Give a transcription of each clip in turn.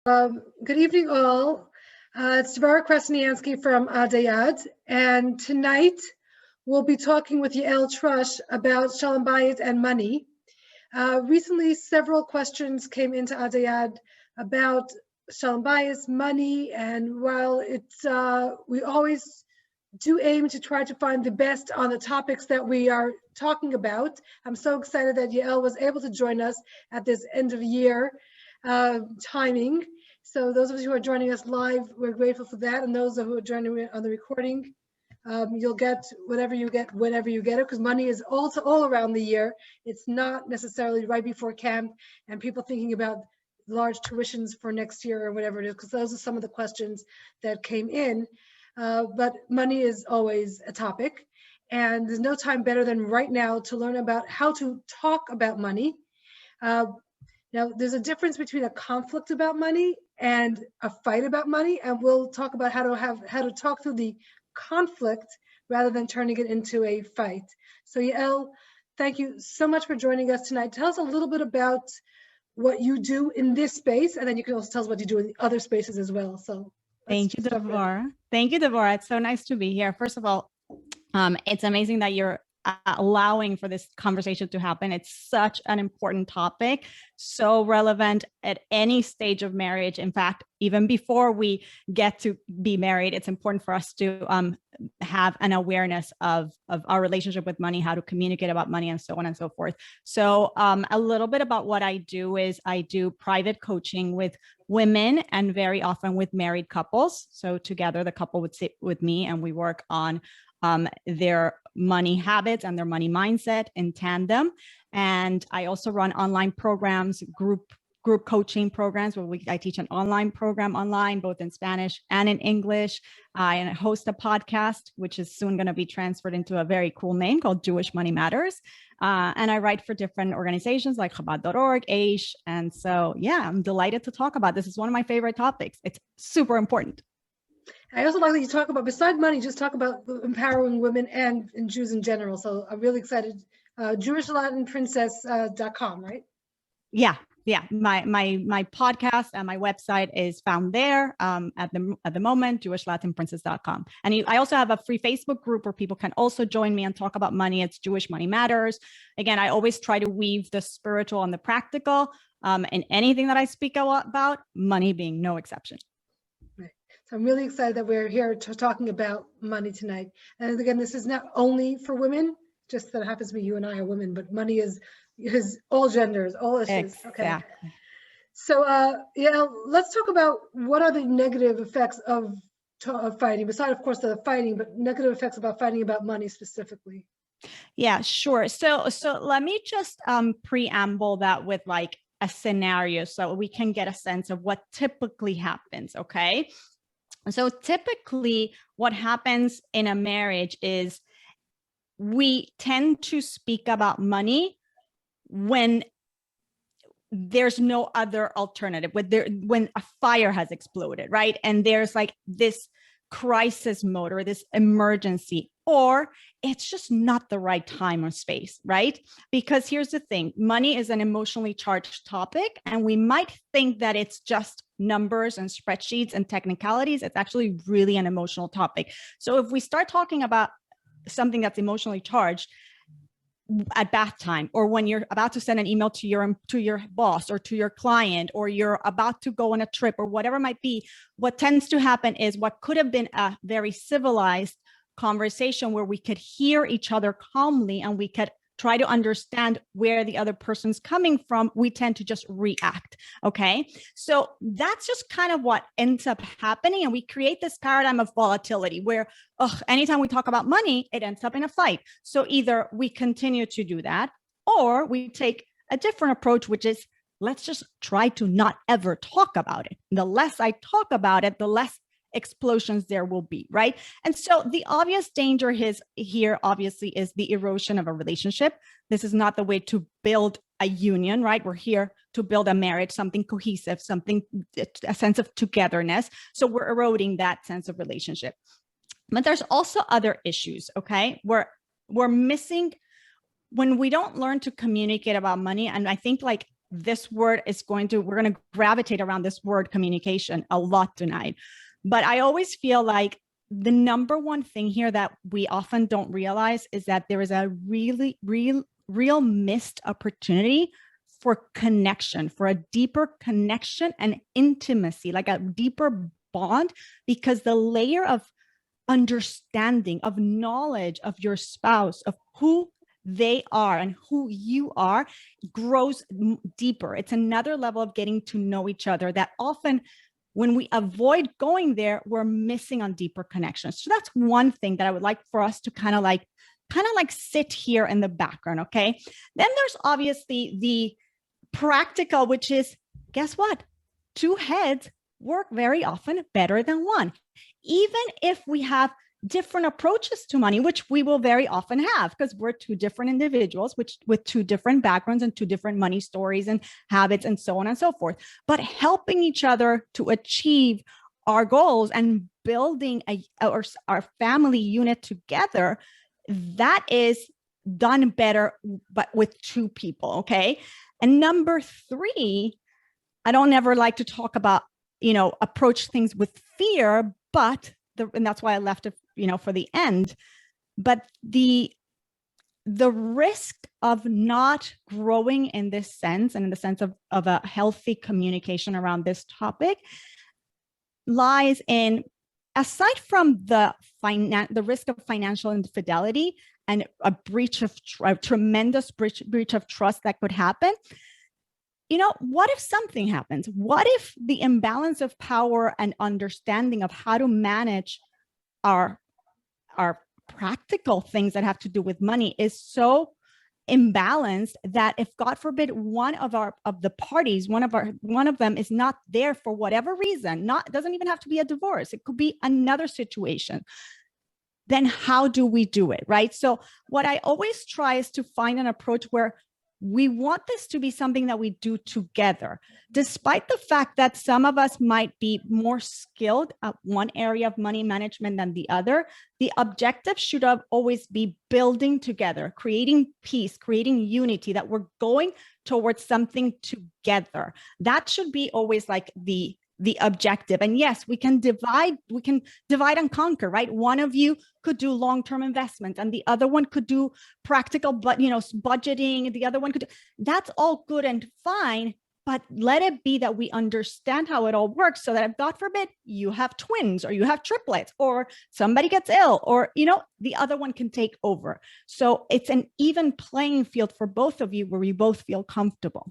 Good evening, all. It's Devora Krasnianski from Adai Ad, and tonight we'll be talking with Yael Trusch about Shalom Bayit and money. Recently, several questions came into Adai Ad about Shalom Bayit, money, and while we always do aim to try to find the best on the topics that we are talking about. I'm so excited that Yael was able to join us at this end of year timing. So those of you who are joining us live, we're grateful for that. And those who are joining on the recording, you'll get whatever you get, whenever you get it, because money is also all around the year. It's not necessarily right before camp and people thinking about large tuitions for next year or whatever it is, because those are some of the questions that came in. But money is always a topic. And there's no time better than right now to learn about how to talk about money. Now, there's a difference between a conflict about money and a fight about money, and we'll talk about how to talk through the conflict rather than turning it into a fight. So Yael, thank you so much for joining us tonight. Tell us a little bit about what you do in this space, and then you can also tell us what you do in the other spaces as well. So thank you, Devora. Thank you, Devora. It's so nice to be here. First of all, it's amazing that you're allowing for this conversation to happen. It's such an important topic, so relevant at any stage of marriage. In fact, even before we get to be married, it's important for us to have an awareness of our relationship with money, how to communicate about money, and so on and so forth. So a little bit about what I do is I do private coaching with women and very often with married couples. So together the couple would sit with me and we work on their money habits and their money mindset in tandem. And I also run online programs, group coaching programs where I teach an online program online, both in Spanish and in English. I host a podcast, which is soon going to be transferred into a very cool name called Jewish Money Matters. And I write for different organizations like Chabad.org, Aish. And so, yeah, I'm delighted to talk about this. It's one of my favorite topics. It's super important. I also like that you talk about, besides money, just talk about empowering women and Jews in general. So I'm really excited. JewishLatinPrincess.com, right? Yeah. My podcast and my website is found there at the moment, JewishLatinPrincess.com. And I also have a free Facebook group where people can also join me and talk about money. It's Jewish Money Matters. Again, I always try to weave the spiritual and the practical in anything that I speak about, money being no exception. So I'm really excited that we're here talking about money tonight. And again, this is not only for women, just that it happens to be you and I are women, but money is all genders, all issues. Exactly. Okay. So yeah, let's talk about what are the negative effects of fighting, besides of course the fighting, but negative effects about fighting about money specifically. Yeah, sure. So let me just preamble that with like a scenario so we can get a sense of what typically happens, okay? So typically what happens in a marriage is we tend to speak about money when there's no other alternative, when a fire has exploded, right? And there's like this crisis mode or this emergency, or it's just not the right time or space, right? Because here's the thing, money is an emotionally charged topic, and we might think that it's just numbers and spreadsheets and technicalities. It's actually really an emotional topic. So if we start talking about something that's emotionally charged at bath time, or when you're about to send an email to your boss or to your client, or you're about to go on a trip or whatever it might be, what tends to happen is what could have been a very civilized conversation where we could hear each other calmly and we could try to understand where the other person's coming from, we tend to just react, okay? So that's just kind of what ends up happening. And we create this paradigm of volatility where anytime we talk about money, it ends up in a fight. So either we continue to do that, or we take a different approach, which is let's just try to not ever talk about it. The less I talk about it, the less explosions there will be, right? And so the obvious danger here obviously is the erosion of a relationship. This is not the way to build a union, right? We're here to build a marriage, something cohesive, a sense of togetherness. So we're eroding that sense of relationship. But there's also other issues, okay? We're missing when we don't learn to communicate about money. And I think like this word is we're going to gravitate around this word communication a lot tonight. But I always feel like the number one thing here that we often don't realize is that there is a real missed opportunity for connection, for a deeper connection and intimacy, like a deeper bond, because the layer of understanding, of knowledge of your spouse, of who they are and who you are, grows deeper. It's another level of getting to know each other that often, when we avoid going there, we're missing on deeper connections. So that's one thing that I would like for us to kind of like sit here in the background. Okay. Then there's obviously the practical, which is, guess what? Two heads work very often better than one. Even if we have different approaches to money, which we will very often have because we're two different individuals, with two different backgrounds and two different money stories and habits and so on and so forth, but helping each other to achieve our goals and building our family unit together, that is done better, but with two people. Okay. And number three, I don't ever like to talk about, approach things with fear, but and that's why I left it, for the end. But the risk of not growing in this sense, and in the sense of a healthy communication around this topic, lies in, aside from the risk of financial infidelity and a tremendous breach of trust that could happen. What if something happens? What if the imbalance of power and understanding of how to manage our practical things that have to do with money is so imbalanced that if, God forbid, one of the parties, one of them is not there for whatever reason, it doesn't even have to be a divorce, it could be another situation, then how do we do it, right? So what I always try is to find an approach where we want this to be something that we do together, despite the fact that some of us might be more skilled at one area of money management than the other. The objective should always be building together, creating peace, creating unity, that we're going towards something together. That should be always like the objective. And yes, we can divide and conquer, right? One of you could do long-term investments and the other one could do practical, but budgeting. The other one could do, that's all good and fine, but let it be that we understand how it all works, so that if, God forbid, you have twins or you have triplets or somebody gets ill, or, the other one can take over. So it's an even playing field for both of you where you both feel comfortable.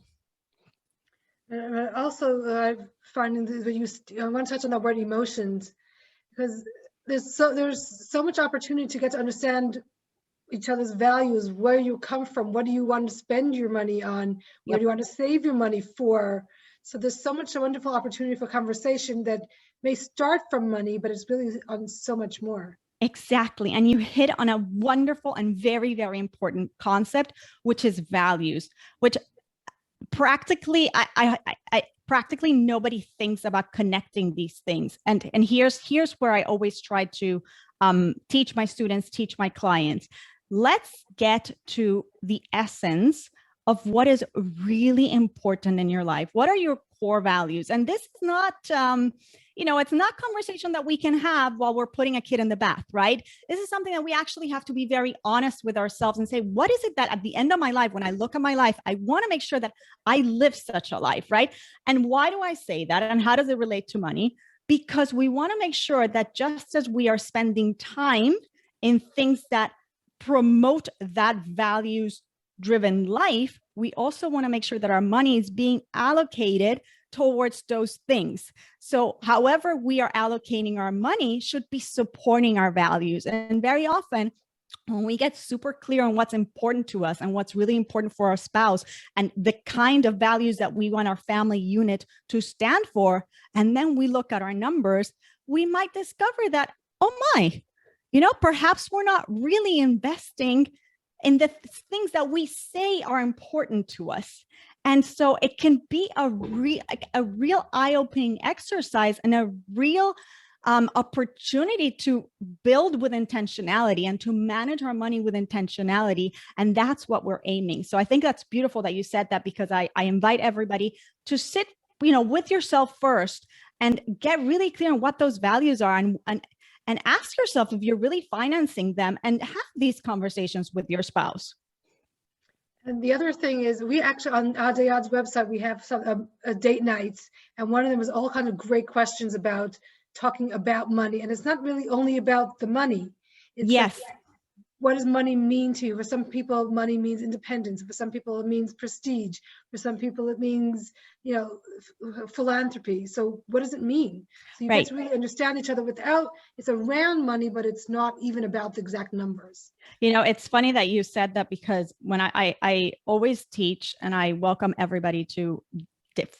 Also, I find that I want to touch on the word emotions, because there's so much opportunity to get to understand each other's values, where you come from, what do you want to spend your money on, where do you want to save your money for. So there's so much wonderful opportunity for conversation that may start from money, but it's really on so much more. Exactly. And you hit on a wonderful and very, very important concept, which is values, which practically, practically nobody thinks about connecting these things. And here's where I always try to teach my students, teach my clients. Let's get to the essence of what is really important in your life. What are your core values? And this is not, it's not conversation that we can have while we're putting a kid in the bath, right? This is something that we actually have to be very honest with ourselves and say, what is it that at the end of my life, when I look at my life, I want to make sure that I live such a life, right? And why do I say that? And how does it relate to money? Because we want to make sure that just as we are spending time in things that promote that values-driven life, we also want to make sure that our money is being allocated towards those things. So however we are allocating our money should be supporting our values. And very often, when we get super clear on what's important to us and what's really important for our spouse and the kind of values that we want our family unit to stand for, and then we look at our numbers, we might discover that, oh my, perhaps we're not really investing in the things that we say are important to us. And so it can be a real eye-opening exercise and a real opportunity to build with intentionality and to manage our money with intentionality. And that's what we're aiming. So I think that's beautiful that you said that, because I invite everybody to sit, with yourself first and get really clear on what those values are, and ask yourself if you're really financing them, and have these conversations with your spouse. And the other thing is, we actually, on Adai Ad's website, we have some date nights, and one of them was all kinds of great questions about talking about money. And it's not really only about the money. It's yes. like, what does money mean to you? For some people, money means independence. For some people, it means prestige. For some people, it means, philanthropy. So what does it mean? So you get to really understand each other without, it's around money, but it's not even about the exact numbers. It's funny that you said that, because when I always teach, and I welcome everybody to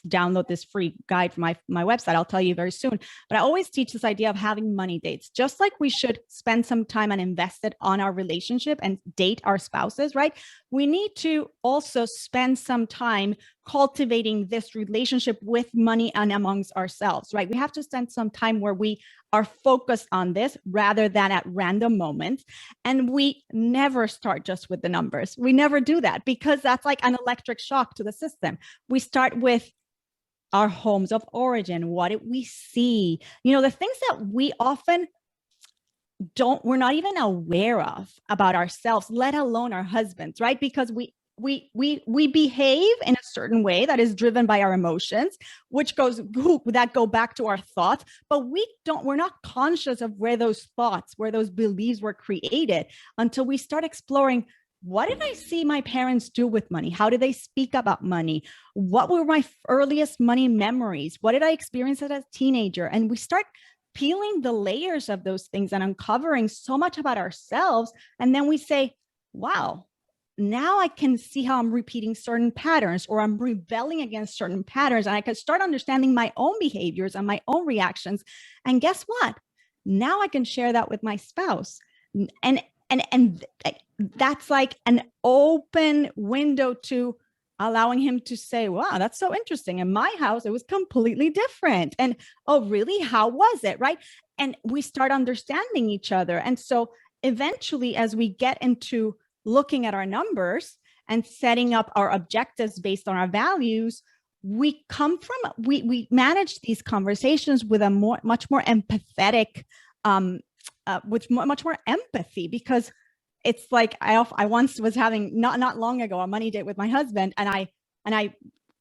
download this free guide from my website. I'll tell you very soon. But I always teach this idea of having money dates. Just like we should spend some time and invest it on our relationship and date our spouses, right? We need to also spend some time cultivating this relationship with money and amongst ourselves, right? We have to spend some time where we are focused on this rather than at random moments. And we never start just with the numbers. We never do that, because that's like an electric shock to the system. We start with our homes of origin. What did we see? The things that we often we're not even aware of about ourselves, let alone our husbands, right? Because we behave in a certain way that is driven by our emotions, which go back to our thoughts, but we're not conscious of where those thoughts, where those beliefs were created, until we start exploring, what did I see my parents do with money? How did they speak about money? What were my earliest money memories? What did I experience as a teenager? And we start peeling the layers of those things and uncovering so much about ourselves. And then we say, wow, now I can see how I'm repeating certain patterns, or I'm rebelling against certain patterns. And I can start understanding my own behaviors and my own reactions. And guess what? Now I can share that with my spouse. And that's like an open window to allowing him to say, wow, that's so interesting. In my house, it was completely different. And, oh, really? How was it? Right. And we start understanding each other. And so eventually, as we get into looking at our numbers and setting up our objectives based on our values, we manage these conversations with a much more empathetic, with much more empathy, because it's like I once was having not long ago a money date with my husband, and I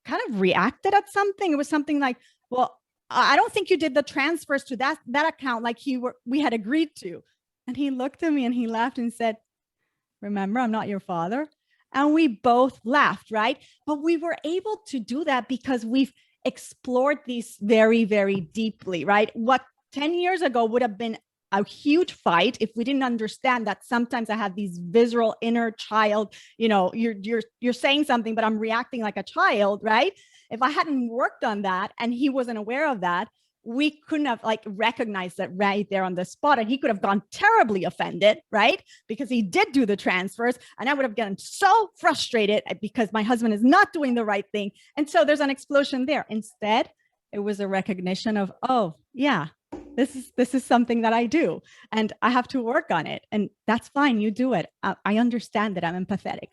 kind of reacted at something. It was something like, well, I don't think you did the transfers to that account like we had agreed to. And he looked at me and he laughed and said, remember, I'm not your father. And we both laughed, right? But we were able to do that because we've explored these very, very deeply, right? What 10 years ago would have been a huge fight if we didn't understand that sometimes I have these visceral inner child, you're saying something, but I'm reacting like a child, right? If I hadn't worked on that and he wasn't aware of that, we couldn't have recognized that right there on the spot. And he could have gone terribly offended, right? Because he did do the transfers, and I would have gotten so frustrated because my husband is not doing the right thing. And so there's an explosion there. Instead, it was a recognition of, oh yeah, this is something that I do and I have to work on it. And that's fine. You do it. I understand that. I'm empathetic.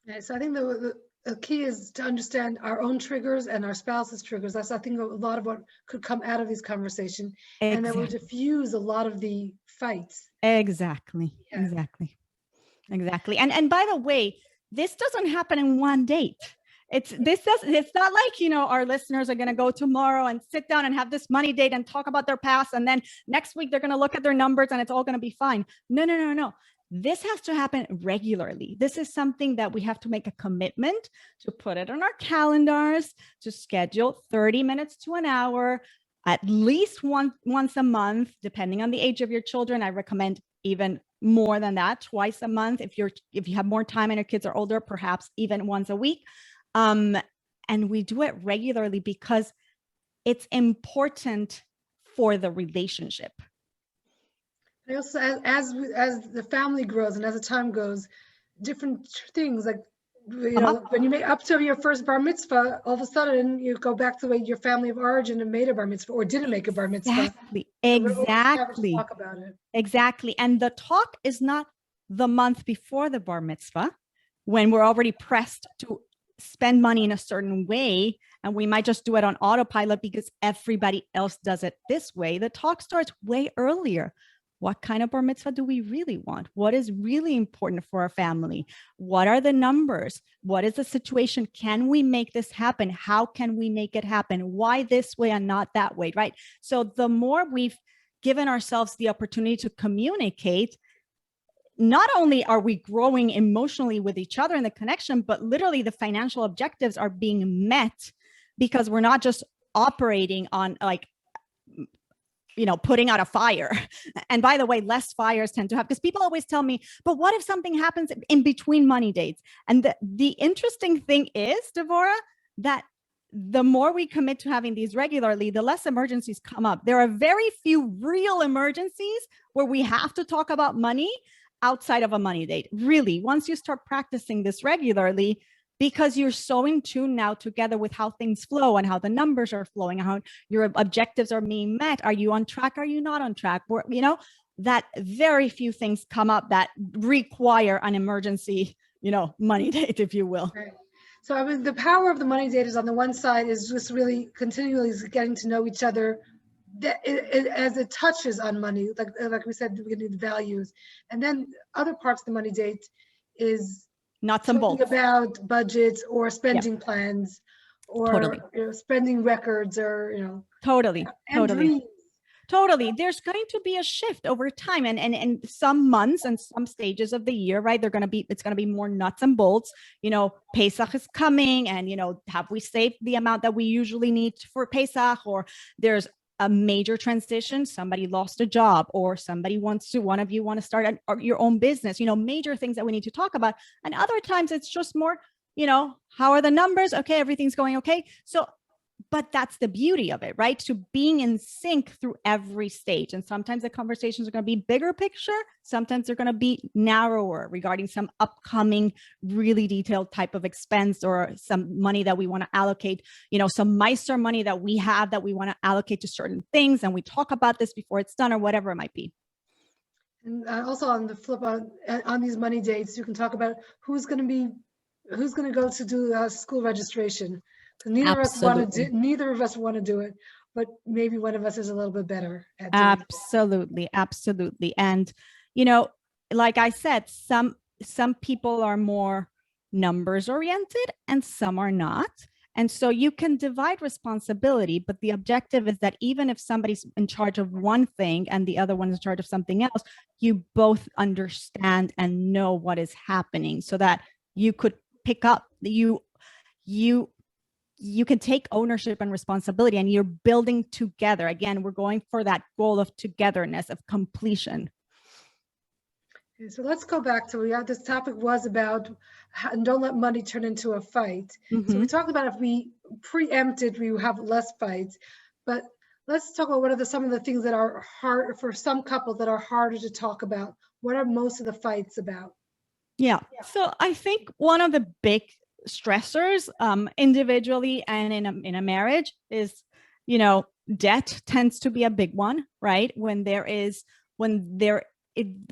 Yeah, so I think the key is to understand our own triggers and our spouse's triggers. That's, I think, a lot of what could come out of this conversation. Exactly. And that will diffuse a lot of the fights. Exactly. Yeah. Exactly. And by the way, this doesn't happen in one date. It's not like, our listeners are going to go tomorrow and sit down and have this money date and talk about their past. And then next week, they're going to look at their numbers and it's all going to be fine. No. This has to happen regularly. This is something that we have to make a commitment to put it on our calendars, to schedule 30 minutes to an hour, at least once a month, depending on the age of your children. I recommend even more than that, twice a month. If you have more time and your kids are older, perhaps even once a week. And we do it regularly because it's important for the relationship. I also, as the family grows and as the time goes, different things like when you make up to your first bar mitzvah, all of a sudden you go back to your family of origin and made a bar mitzvah or didn't make a bar mitzvah. Exactly. Talk about it. Exactly. And the talk is not the month before the bar mitzvah, when we're already pressed to spend money in a certain way, and we might just do it on autopilot because everybody else does it this way. The talk starts way earlier. What kind of bar mitzvah do we really want? What is really important for our family? What are the numbers? What is the situation? Can we make this happen? How can we make it happen? Why this way and not that way, right? So the more we've given ourselves the opportunity to communicate, not only are we growing emotionally with each other in the connection, but literally the financial objectives are being met, because we're not just operating on putting out a fire. And by the way, less fires tend to have, because people always tell me, but what if something happens in between money dates? And the interesting thing is, Devora, that the more we commit to having these regularly, the less emergencies come up. There are very few real emergencies where we have to talk about money outside of a money date. Really, once you start practicing this regularly, because you're so in tune now together with how things flow and how the numbers are flowing, how your objectives are being met. Are you on track? Are you not on track? That very few things come up that require an emergency, money date, if you will. Right. So I mean, the power of the money date is, on the one side, is just really continually getting to know each other as it touches on money, like we said, we need values. And then other parts of the money date is nuts and bolts about budgets or spending plans or spending records or totally. There's going to be a shift over time, and some months and some stages of the year, right? It's going to be more nuts and bolts. Pesach is coming, and have we saved the amount that we usually need for Pesach? Or there's a major transition, somebody lost a job, or one of you want to start your own business, major things that we need to talk about. And other times it's just more, how are the numbers? Okay, everything's going okay. So, but that's the beauty of it, right? To being in sync through every stage. And sometimes the conversations are going to be bigger picture. Sometimes they're going to be narrower regarding some upcoming, really detailed type of expense, or some money that we want to allocate, some Meister money that we have that we want to allocate to certain things. And we talk about this before it's done, or whatever it might be. And also on the flip, on these money dates, you can talk about who's going to go to do school registration. Neither of us want to do it, but maybe one of us is a little bit better at doing it. Absolutely. And like I said, some people are more numbers oriented and some are not. And so you can divide responsibility, but the objective is that even if somebody's in charge of one thing and the other one is in charge of something else, you both understand and know what is happening, so that you could pick up you can take ownership and responsibility, and you're building together. Again, we're going for that goal of togetherness, of completion. Okay, so let's go back to this topic was about don't let money turn into a fight. So we talked about if we preempted, we would have less fights. But let's talk about what are some of the things that are hard for some couples that are harder to talk about. What are most of the fights about? Yeah. So I think one of the big stressors individually and in a marriage is, debt tends to be a big one, right?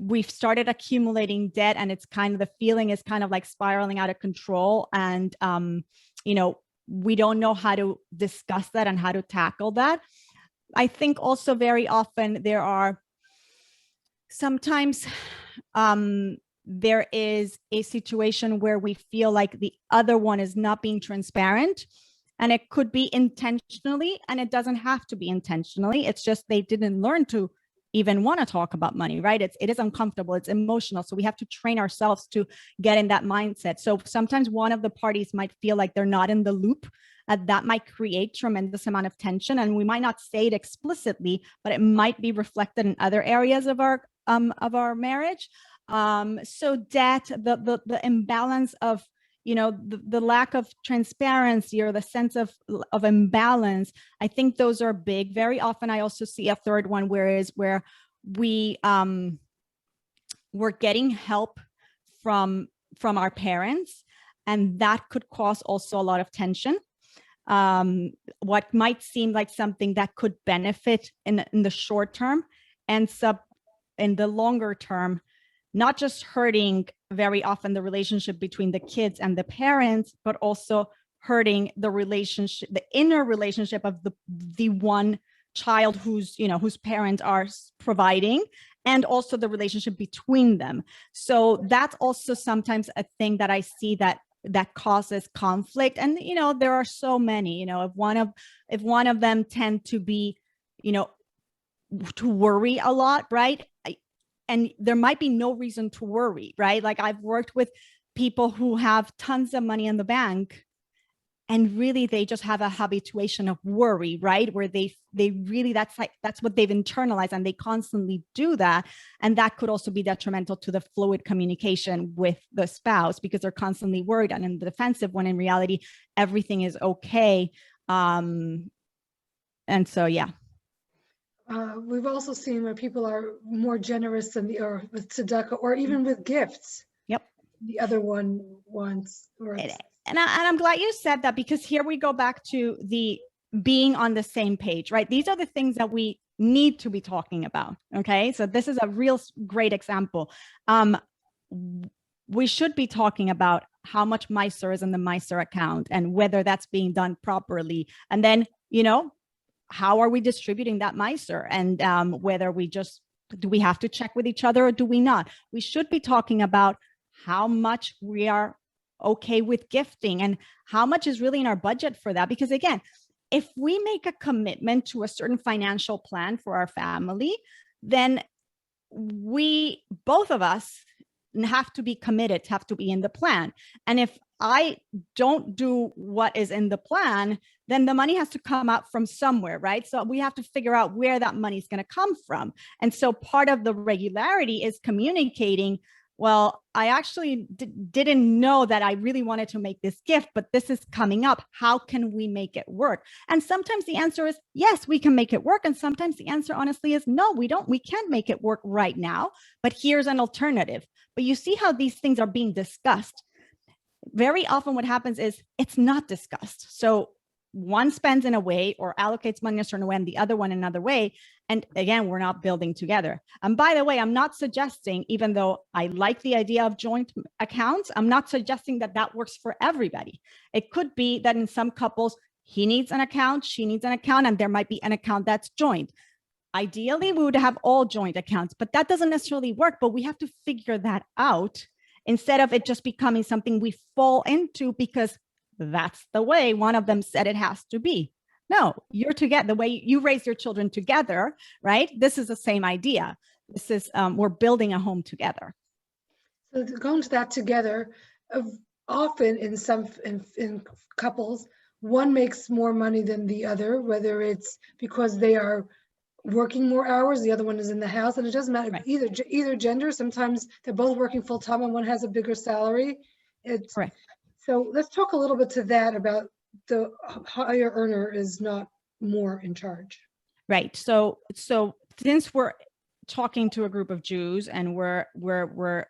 We've started accumulating debt, and it's kind of, the feeling is kind of like spiraling out of control, and we don't know how to discuss that and how to tackle that. I think also very often sometimes there is a situation where we feel like the other one is not being transparent, and it could be intentionally, and it doesn't have to be intentionally. It's just they didn't learn to even want to talk about money, right? It is uncomfortable, it's emotional. So we have to train ourselves to get in that mindset. So sometimes one of the parties might feel like they're not in the loop. That might create tremendous amount of tension, and we might not say it explicitly, but it might be reflected in other areas of our marriage. So debt, the imbalance of, the lack of transparency, or the sense of imbalance, I think those are big. Very often I also see a third one, where we're getting help from our parents, And that could cause also a lot of tension. What might seem like something that could benefit in the short term ends up in the longer term, not just hurting very often the relationship between the kids and the parents, but also hurting the relationship, the inner relationship of the one child whose parents are providing, and also the relationship between them. So that's also sometimes a thing that I see that causes conflict. And there are so many. If one of them tend to be to worry a lot, right? And there might be no reason to worry, right? Like I've worked with people who have tons of money in the bank, and really they just have a habituation of worry, right? Where they really, that's what they've internalized, and they constantly do that. And that could also be detrimental to the fluid communication with the spouse, because they're constantly worried and in the defensive, when in reality, everything is okay. And so, yeah. We've also seen where people are more generous than or with tzedakah, or even with gifts. Yep. The other one wants. And I'm glad you said that, because here we go back to the being on the same page, right? These are the things that we need to be talking about. Okay. So this is a real great example. We should be talking about how much Meiser is in the Meiser account and whether that's being done properly. And then, how are we distributing that Meiser, and whether do we have to check with each other or do we not? We should be talking about how much we are okay with gifting and how much is really in our budget for that. Because again, if we make a commitment to a certain financial plan for our family, then both of us have to be committed, have to be in the plan. And if I don't do what is in the plan, then the money has to come out from somewhere, right? So we have to figure out where that money is going to come from. And so part of the regularity is communicating, well, I actually didn't know that I really wanted to make this gift, but this is coming up. How can we make it work? And sometimes the answer is, yes, we can make it work. And sometimes the answer, honestly, is no, we can't make it work right now, but here's an alternative. But you see how these things are being discussed. Very often what happens is it's not discussed. So one spends in a way or allocates money a certain way and the other one another way. And again, we're not building together. And by the way, I'm not suggesting, even though I like the idea of joint accounts, I'm not suggesting that that works for everybody. It could be that in some couples, he needs an account, she needs an account, and there might be an account that's joint. Ideally, we would have all joint accounts, but that doesn't necessarily work. But we have to figure that out instead of it just becoming something we fall into because that's the way one of them said it has to be. No, you're together. The way you raise your children together, right? This is the same idea. This is, we're building a home together. So going to that together, often in couples, one makes more money than the other, whether it's because they are working more hours, the other one is in the house, and it doesn't matter, right. either gender. Sometimes they're both working full time and one has a bigger salary. It's right. So let's talk a little bit to that about the higher earner is not more in charge. Right. So since we're talking to a group of Jews and we're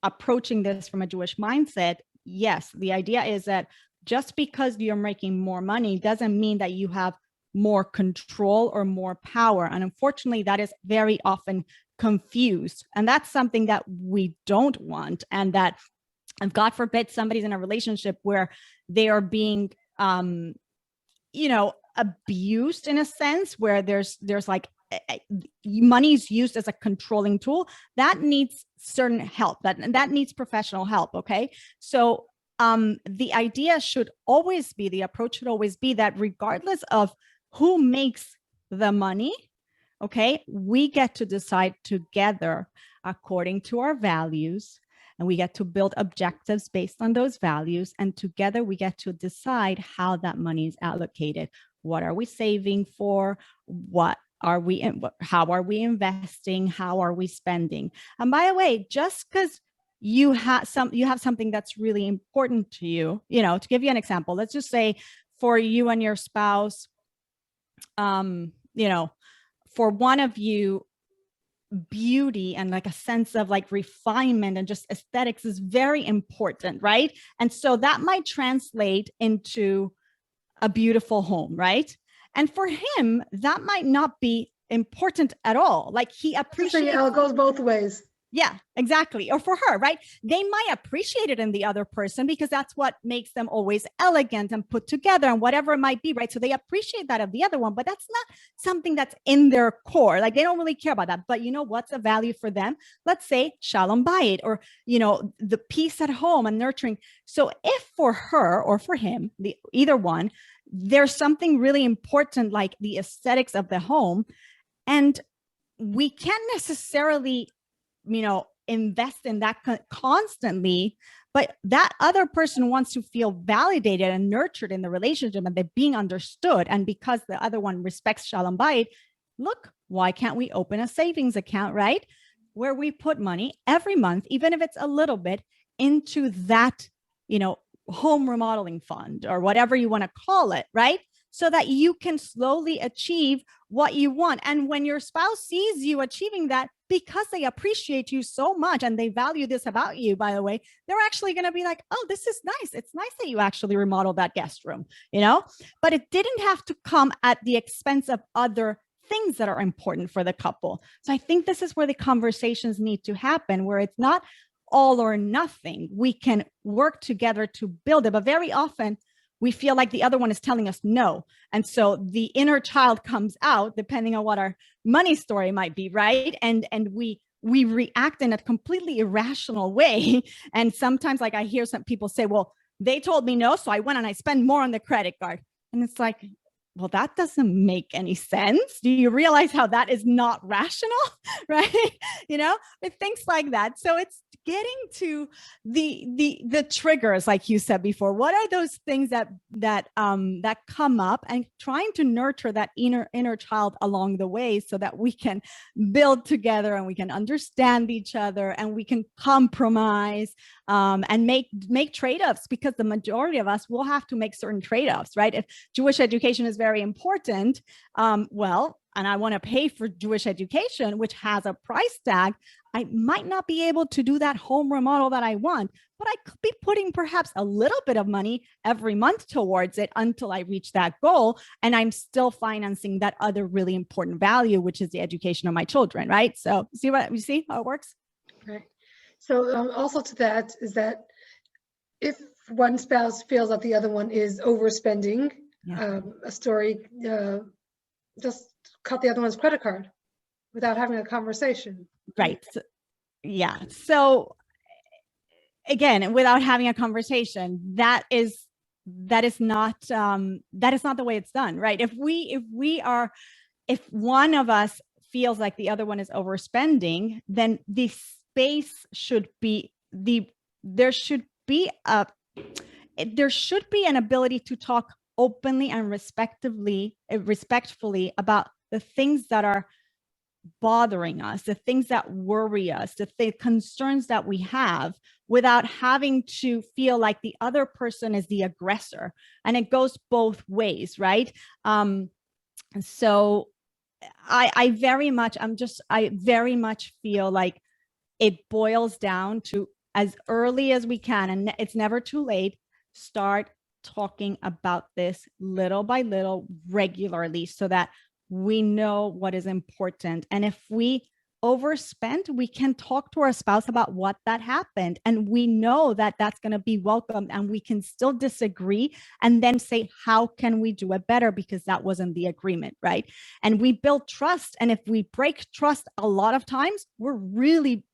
approaching this from a Jewish mindset, yes, the idea is that just because you're making more money doesn't mean that you have more control or more power. And unfortunately, that is very often confused. And that's something that we don't want. And that, and God forbid, somebody's in a relationship where they are being, abused in a sense, where there's like money is used as a controlling tool. That needs certain help. That needs professional help. Okay. So the idea should always be, the approach should always be that regardless of who makes the money, okay, we get to decide together according to our values, and we get to build objectives based on those values. And together we get to decide how that money is allocated. What are we saving for? How are we investing? How are we spending? And by the way, just because you have something that's really important to you, to give you an example, let's just say for you and your spouse, for one of you, beauty and like a sense of like refinement and just aesthetics is very important, right? And so that might translate into a beautiful home, right? And for him, that might not be important at all. Like he appreciates. So it goes both ways. Yeah, exactly. Or for her, right? They might appreciate it in the other person because that's what makes them always elegant and put together and whatever it might be, right? So they appreciate that of the other one, but that's not something that's in their core. Like they don't really care about that. But you know what's a value for them? Let's say shalom bayit, or, you know, the peace at home and nurturing. So if for her or for him, either one, there's something really important like the aesthetics of the home, and we can't necessarily, you know, invest in that constantly, but that other person wants to feel validated and nurtured in the relationship and they're being understood. And because the other one respects shalom bayit, look, why can't we open a savings account, right? Where we put money every month, even if it's a little bit, into that, you know, home remodeling fund or whatever you want to call it, right? So that you can slowly achieve what you want. And when your spouse sees you achieving that, because they appreciate you so much and they value this about you, by the way, they're actually going to be like, oh, this is nice. It's nice that you actually remodeled that guest room, you know, but it didn't have to come at the expense of other things that are important for the couple. So I think this is where the conversations need to happen, where it's not all or nothing. We can work together to build it, but very often we feel like the other one is telling us no. And so the inner child comes out, depending on what our money story might be, right? And we react in a completely irrational way. And sometimes, like, I hear some people say, well, they told me no, so I went and I spent more on the credit card. And it's like, well, that doesn't make any sense. Do you realize how that is not rational, right? You know, with things like that. So it's getting to the triggers, like you said before. What are those things that come up, and trying to nurture that inner child along the way, so that we can build together and we can understand each other and we can compromise and make trade-offs, because the majority of us will have to make certain trade-offs, right? If Jewish education is very important, well, and I want to pay for Jewish education, which has a price tag, I might not be able to do that home remodel that I want, but I could be putting perhaps a little bit of money every month towards it until I reach that goal. And I'm still financing that other really important value, which is the education of my children, right? So you see how it works? Right. So also to that is that if one spouse feels that the other one is overspending, a story, just cut the other one's credit card without having a conversation. Right. Yeah. So again, without having a conversation, that is not the way it's done, right? If one of us feels like the other one is overspending, then the space should be there should be an ability to talk openly and respectfully about the things that are bothering us, the things that worry us, the concerns that we have, without having to feel like the other person is the aggressor. And it goes both ways, right? So I very much feel like it boils down to, as early as we can, and it's never too late, start talking about this little by little, regularly, so that we know what is important. And if we overspend, we can talk to our spouse about what that happened. And we know that that's going to be welcomed, and we can still disagree and then say, how can we do it better? Because that wasn't the agreement, right? And we build trust. And if we break trust a lot of times, we're really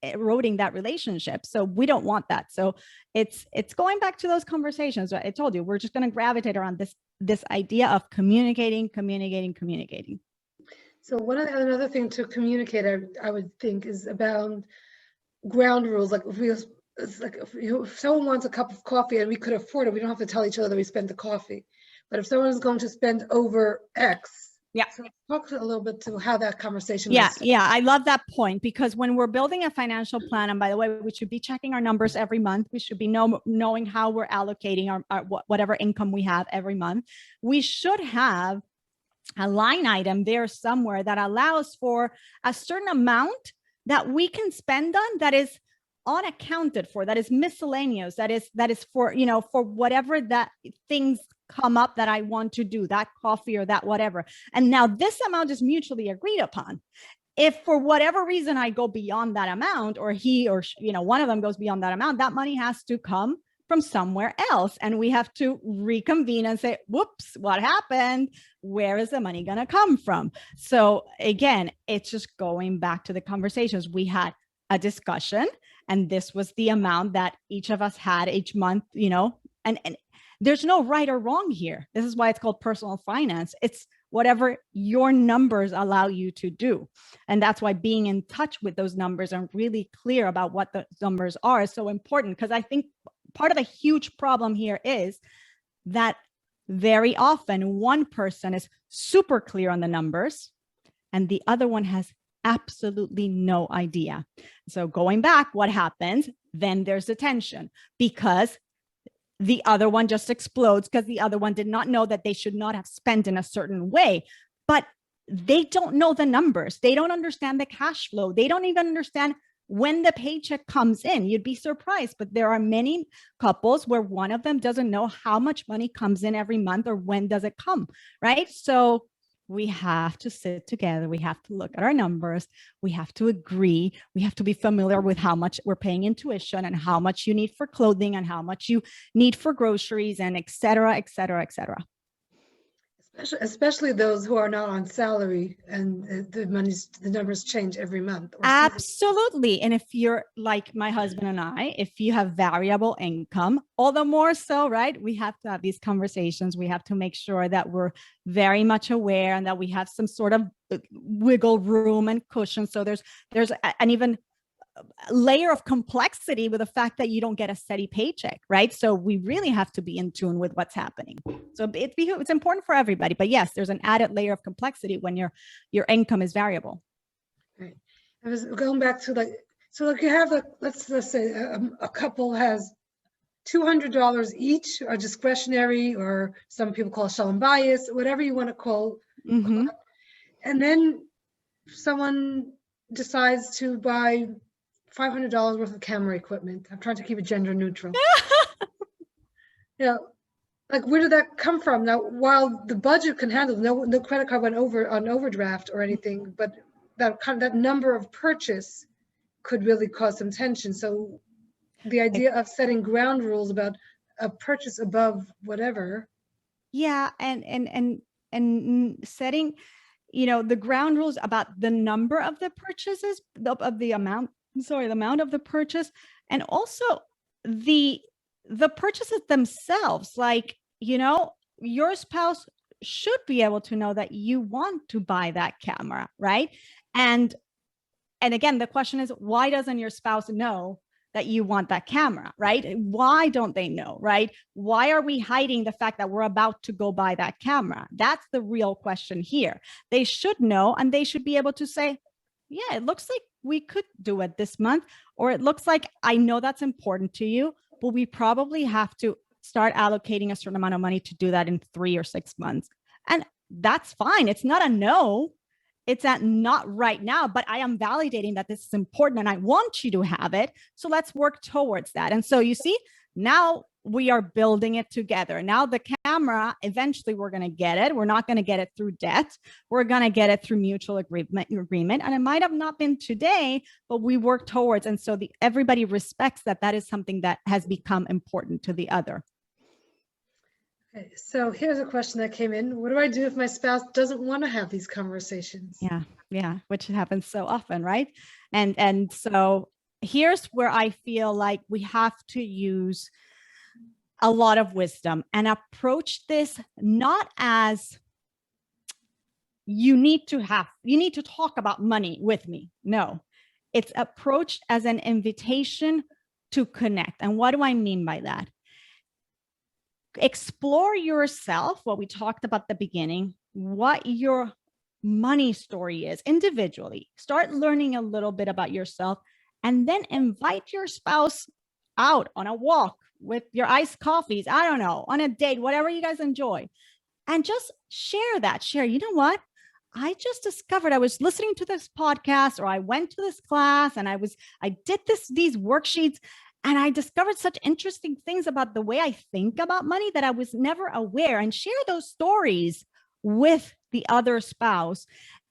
eroding that relationship. So we don't want that. So it's going back to those conversations. I told you, we're just going to gravitate around this idea of communicating. So another thing to communicate, I would think, is about ground rules. Like if someone wants a cup of coffee and we could afford it, we don't have to tell each other that we spent the coffee. But if someone is going to spend over X, so talk a little bit to how that conversation is. Yeah, I love that point, because when we're building a financial plan, and by the way, we should be checking our numbers every month. We should be knowing how we're allocating our whatever income we have every month. We should have a line item there somewhere that allows for a certain amount that we can spend on that is unaccounted for, that is miscellaneous, that is for, for whatever that things come up that I want to do, that coffee or that whatever. And now this amount is mutually agreed upon. If for whatever reason I go beyond that amount, or he or one of them goes beyond that amount, that money has to come from somewhere else. And we have to reconvene and say, whoops, what happened? Where is the money going to come from? So again, it's just going back to the conversations. We had a discussion, and this was the amount that each of us had each month, and there's no right or wrong here. This is why it's called personal finance. It's whatever your numbers allow you to do. And that's why being in touch with those numbers and really clear about what the numbers are is so important. Because I think part of the huge problem here is that very often one person is super clear on the numbers and the other one has absolutely no idea. So going back, what happens? Then there's the tension, because the other one just explodes because the other one did not know that they should not have spent in a certain way. But they don't know the numbers. They don't understand the cash flow. They don't even understand when the paycheck comes in. You'd be surprised, but there are many couples where one of them doesn't know how much money comes in every month or when does it come, right? So we have to sit together. We have to look at our numbers. We have to agree. We have to be familiar with how much we're paying in tuition and how much you need for clothing and how much you need for groceries and et cetera, et cetera, et cetera. Especially those who are not on salary and the numbers change every month. Absolutely. And if you're like my husband and I, if you have variable income, all the more so, right? We have to have these conversations. We have to make sure that we're very much aware and that we have some sort of wiggle room and cushion. So there's an even layer of complexity with the fact that you don't get a steady paycheck, right? So we really have to be in tune with what's happening. So it's important for everybody, but yes, there's an added layer of complexity when your income is variable. Right. I was going back to you have let's say a couple has $200 each, or discretionary, or some people call shalom bayis, whatever you want to call. Mm-hmm. And then someone decides to buy $500 worth of camera equipment. I'm trying to keep it gender neutral. Where did that come from? Now, while the budget can handle, no credit card went over on overdraft or anything, but that number of purchase could really cause some tension. So the idea of setting ground rules about a purchase above whatever. Yeah, and setting, the ground rules about the number of the purchases, of the amount of the purchase, and also the purchases themselves. Like, your spouse should be able to know that you want to buy that camera, right? And again, the question is, why doesn't your spouse know that you want that camera, right? Why don't they know, right? Why are we hiding the fact that we're about to go buy that camera? That's the real question here. They should know, and they should be able to say, yeah, it looks like we could do it this month, or it looks like I know that's important to you, but we probably have to start allocating a certain amount of money to do that in 3 or 6 months. And that's fine. It's not a no. It's a not right now, but I am validating that this is important and I want you to have it. So let's work towards that. And so you see, now we are building it together. Now the camera, eventually we're going to get it. We're not going to get it through debt. We're going to get it through mutual agreement. And it might have not been today, but we work towards. And so everybody respects that is something that has become important to the other. Okay, so here's a question that came in. What do I do if my spouse doesn't want to have these conversations? Yeah, which happens so often, right? And so here's where I feel like we have to use a lot of wisdom and approach this not as you need to talk about money with me. No, it's approached as an invitation to connect. And what do I mean by that? Explore yourself, what we talked about at the beginning, what your money story is individually. Start learning a little bit about yourself, and then invite your spouse out on a walk with your iced coffees, I don't know, on a date, whatever you guys enjoy. and just share, you know what? I just discovered I was listening to this podcast, or I went to this class, and I did these worksheets, and I discovered such interesting things about the way I think about money that I was never aware, and share those stories with the other spouse.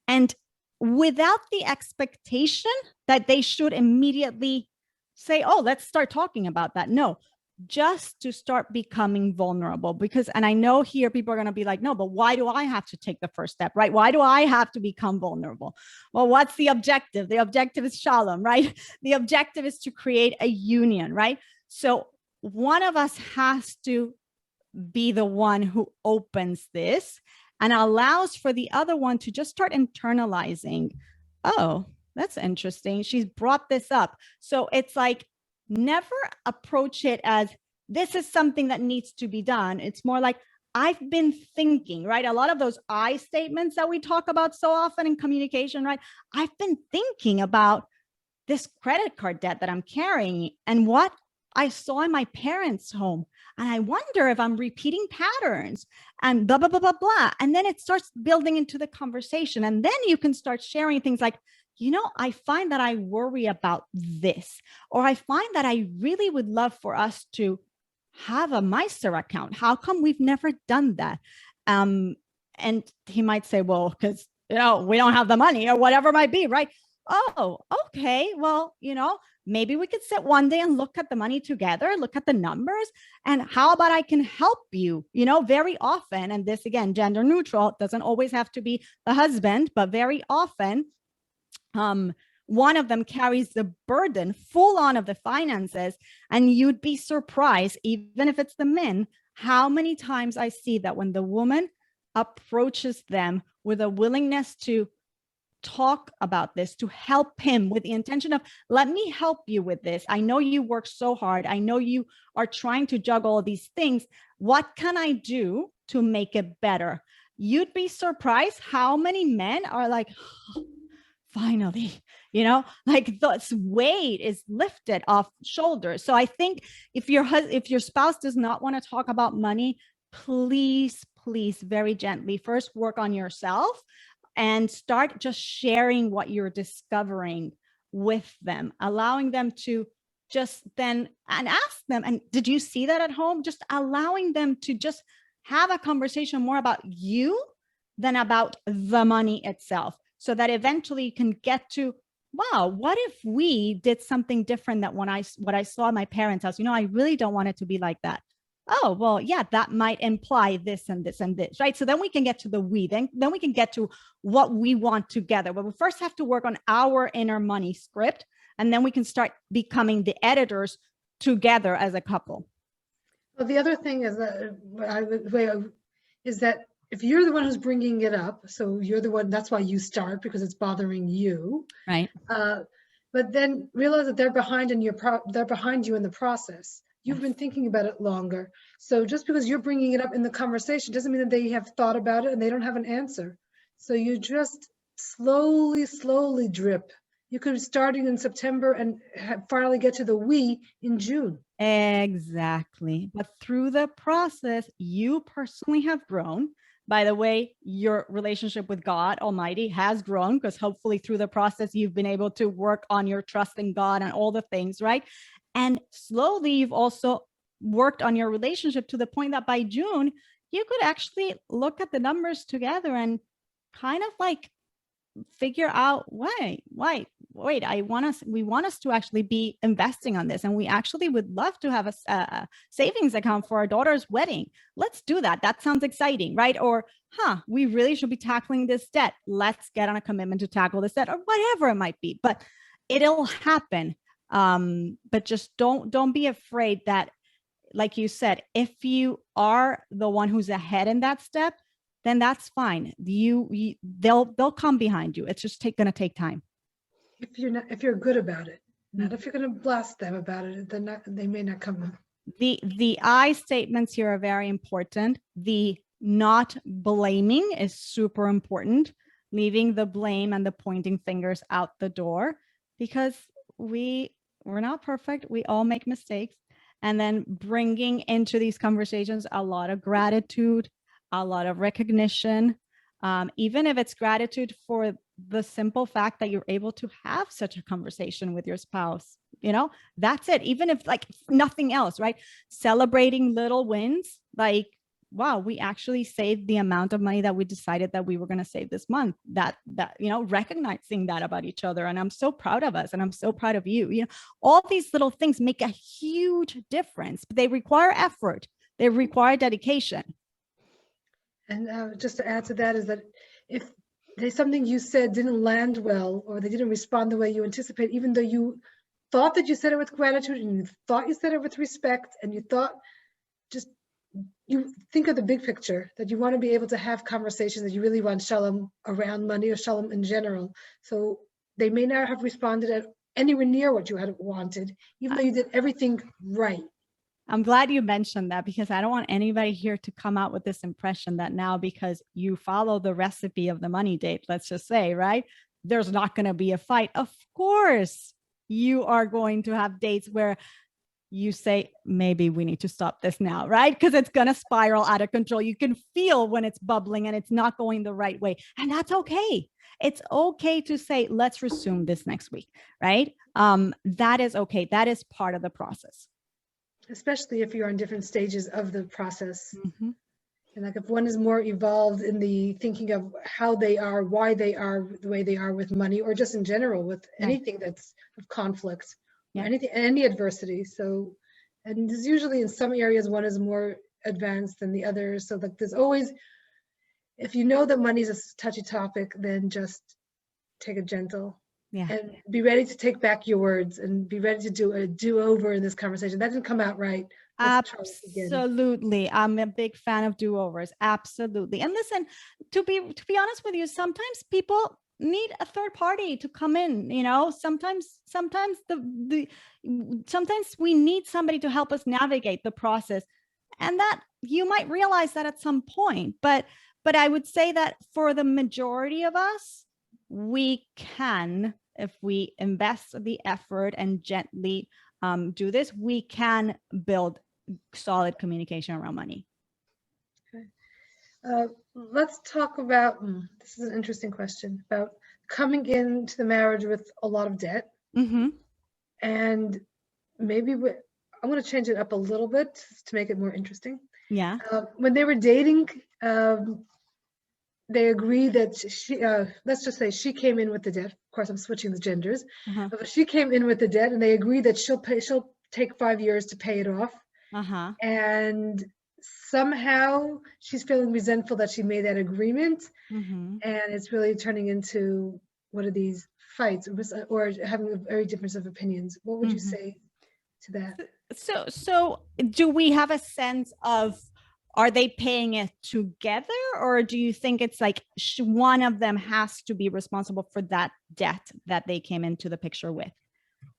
And without the expectation that they should immediately say, oh, let's start talking about that. No, just to start becoming vulnerable. Because, and I know here people are going to be like, no, but why do I have to take the first step, right? Why do I have to become vulnerable? Well, what's the objective? The objective is shalom, right? The objective is to create a union, right? So one of us has to be the one who opens this and allows for the other one to just start internalizing, oh, that's interesting, she's brought this up. So it's like, never approach it as this is something that needs to be done. It's more like, I've been thinking, right? A lot of those I statements that we talk about so often in communication, right? I've been thinking about this credit card debt that I'm carrying and what I saw in my parents' home. And I wonder if I'm repeating patterns and blah, blah, blah, blah, blah. And then it starts building into the conversation. And then you can start sharing things like, you know, I find that I worry about this, or I find that I really would love for us to have a Meister account. How come we've never done that? And he might say, well, because, you know, we don't have the money or whatever it might be, right? Oh, okay. Well, you know, maybe we could sit one day and look at the money together, look at the numbers, and how about I can help you, you know, very often. And this, again, gender neutral, doesn't always have to be the husband, but very often, one of them carries the burden full on of the finances. And you'd be surprised, even if it's the men, how many times I see that when the woman approaches them with a willingness to talk about this, to help him with the intention of, let me help you with this. I know you work so hard. I know you are trying to juggle all these things. What can I do to make it better? You'd be surprised how many men are like, oh, finally, you know, like this weight is lifted off shoulders. So I think if your spouse does not want to talk about money, please, very gently first work on yourself and start just sharing what you're discovering with them, allowing them to just then, and ask them, and did you see that at home? Just allowing them to just have a conversation more about you than about the money itself, so that eventually you can get to, wow, what if we did something different than what I saw in my parents' house? You know, I really don't want it to be like that. Oh, well, yeah, that might imply this and this and this, right? So then we can get to the we, then we can get to what we want together. But we first have to work on our inner money script, and then we can start becoming the editors together as a couple. Well, the other thing is that if you're the one who's bringing it up, so you're the one, that's why you start, because it's bothering you. Right. But then realize that they're behind they're behind you in the process. You've been thinking about it longer. So just because you're bringing it up in the conversation doesn't mean that they have thought about it and they don't have an answer. So you just slowly drip. You could be starting in September and finally get to the we in June. Exactly. But through the process, you personally have grown. By the way, your relationship with God Almighty has grown, because hopefully through the process, you've been able to work on your trust in God and all the things, right? And slowly, you've also worked on your relationship to the point that by June, you could actually look at the numbers together and kind of like figure out, wait, we want us to actually be investing on this. And we actually would love to have a savings account for our daughter's wedding. Let's do that. That sounds exciting, right? Or, we really should be tackling this debt. Let's get on a commitment to tackle this debt, or whatever it might be, but it'll happen. But just don't be afraid that, like you said, if you are the one who's ahead in that step, then that's fine. They'll come behind you. It's just going to take time. If you're good about it, not if you're going to blast them about it, then they may not come. The I statements here are very important. The not blaming is super important. Leaving the blame and the pointing fingers out the door, because we're not perfect. We all make mistakes. And then bringing into these conversations a lot of gratitude, a lot of recognition, even if it's gratitude for the simple fact that you're able to have such a conversation with your spouse. That's it. Even if like nothing else, right? Celebrating little wins, like, wow, we actually saved the amount of money that we decided that we were going to save this month. That recognizing that about each other. And I'm so proud of us, and I'm so proud of you. All these little things make a huge difference, but they require effort. They require dedication. And just to add to that is that if there's something you said didn't land well, or they didn't respond the way you anticipate, even though you thought that you said it with gratitude, and you thought you said it with respect, and you thought, just you think of the big picture, that you want to be able to have conversations, that you really want shalom around money or shalom in general. So they may not have responded anywhere near what you had wanted, even though you did everything right. I'm glad you mentioned that, because I don't want anybody here to come out with this impression that now because you follow the recipe of the money date, let's just say, right, there's not going to be a fight. Of course, you are going to have dates where you say, maybe we need to stop this now, right? Because it's going to spiral out of control. You can feel when it's bubbling and it's not going the right way. And that's okay. It's okay to say, let's resume this next week, right? That is okay. That is part of the process. Especially if you're in different stages of the process. Mm-hmm. And like if one is more evolved in the thinking of how they are, why they are the way they are with money, or just in general with anything that's of conflict, or any adversity. So, and there's usually in some areas one is more advanced than the other. So like there's always, if you know that money is a touchy topic, then just take it gentle. And be ready to take back your words, and be ready to do a do-over in this conversation. That didn't come out right. Absolutely. I'm a big fan of do-overs. Absolutely. And listen, to be honest with you, sometimes people need a third party to come in. Sometimes we need somebody to help us navigate the process, and that you might realize that at some point. But I would say that for the majority of us, we can, if we invest the effort and gently do this, we can build solid communication around money. Okay. Let's talk about, this is an interesting question, about coming into the marriage with a lot of debt. Mm-hmm. And maybe I'm going to change it up a little bit to make it more interesting. Yeah. When they were dating, they agree that she, let's just say she came in with the debt. Of course, I'm switching the genders. Uh-huh. But she came in with the debt, and they agree that she'll take 5 years to pay it off. Uh-huh. And somehow she's feeling resentful that she made that agreement. Mm-hmm. And it's really turning into one of these fights, or having a very difference of opinions. What would you say to that? So do we have a sense of, are they paying it together, or do you think it's like one of them has to be responsible for that debt that they came into the picture with?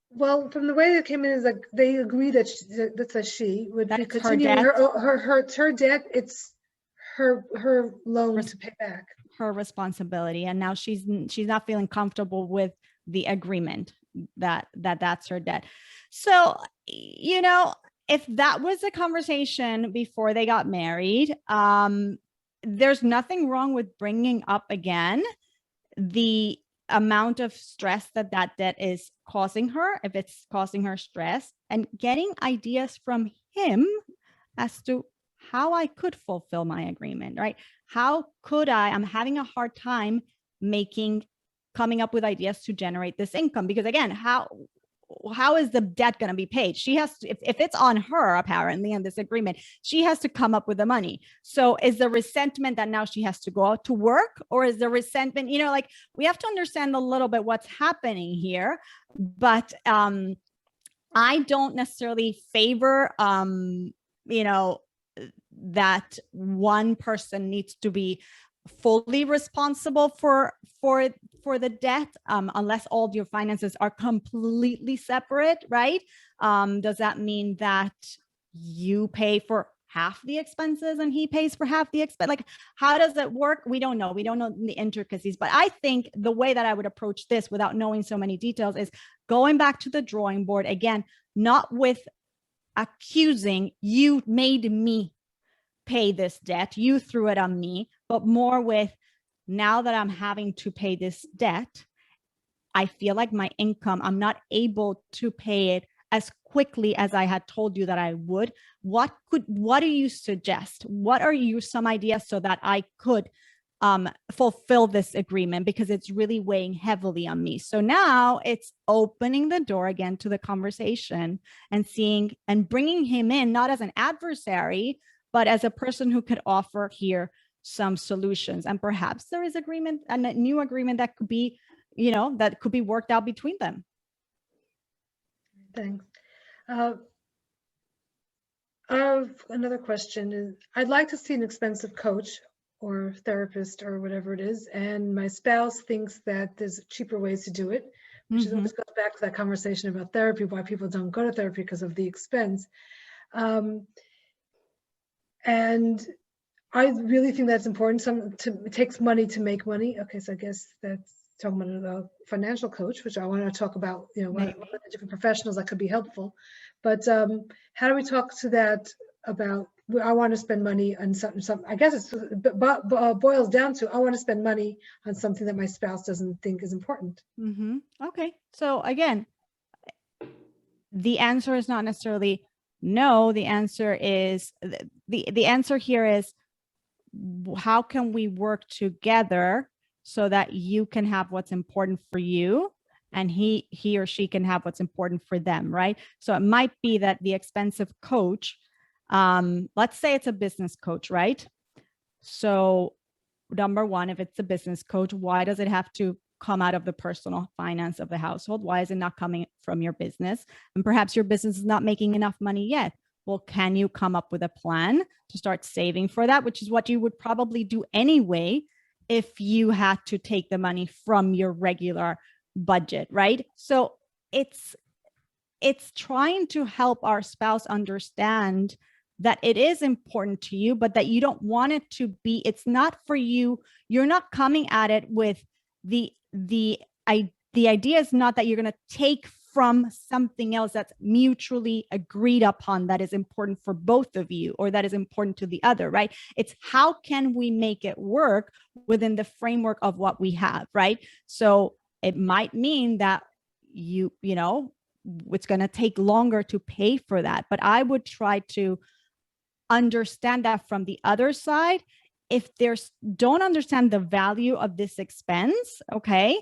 Well, from the way they came in, is like they agree that she would be continuing her debt. It's her loan to pay back, her responsibility, and now she's not feeling comfortable with the agreement that's her debt. So if that was a conversation before they got married, there's nothing wrong with bringing up again the amount of stress that debt is causing her, if it's causing her stress, and getting ideas from him as to how I could fulfill my agreement, right? How could I'm having a hard time coming up with ideas to generate this income, because again, how is the debt going to be paid? She has to, if it's on her, apparently, in this agreement, she has to come up with the money. So is the resentment that now she has to go out to work, or is the resentment, we have to understand a little bit what's happening here. But I don't necessarily favor, that one person needs to be fully responsible for the debt, unless all your finances are completely separate, right? Does that mean that you pay for half the expenses and he pays for half the expense? Like, how does that work? We don't know the intricacies, but I think the way that I would approach this without knowing so many details is going back to the drawing board again, not with accusing, you made me pay this debt. You threw it on me, but more with, now that I'm having to pay this debt, I feel like my income, I'm not able to pay it as quickly as I had told you that I would. What do you suggest? What are some ideas so that I could fulfill this agreement, because it's really weighing heavily on me. So now it's opening the door again to the conversation and seeing and bringing him in, not as an adversary, but as a person who could offer here some solutions. And perhaps there is agreement and a new agreement that could be, that could be worked out between them. Thanks. Another question is, I'd like to see an expensive coach or therapist or whatever it is, and my spouse thinks that there's cheaper ways to do it, which always goes back to that conversation about therapy, why people don't go to therapy because of the expense. And I really think that's important. It takes money to make money. Okay, so I guess that's talking about a financial coach, which I want to talk about, what are the different professionals that could be helpful. But how do we talk to that about, I want to spend money on something, I guess it's boils down to, I want to spend money on something that my spouse doesn't think is important. Okay. So again, the answer is not necessarily no. The answer is, the answer here is, how can we work together so that you can have what's important for you and he or she can have what's important for them, right? So it might be that the expensive coach, let's say it's a business coach, right? So number one, if it's a business coach, why does it have to come out of the personal finance of the household? Why is it not coming from your business? And perhaps your business is not making enough money yet. Well, can you come up with a plan to start saving for that, which is what you would probably do anyway if you had to take the money from your regular budget, right? So it's trying to help our spouse understand that it is important to you, but that you don't want it to be, it's not for you. You're not coming at it with the idea is not that you're going to take from something else that's mutually agreed upon that is important for both of you or that is important to the other, right? It's how can we make it work within the framework of what we have, right? So it might mean that it's going to take longer to pay for that, but I would try to understand that from the other side. If don't understand the value of this expense, okay,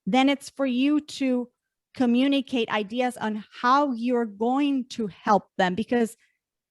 then it's for you to communicate ideas on how you're going to help them. Because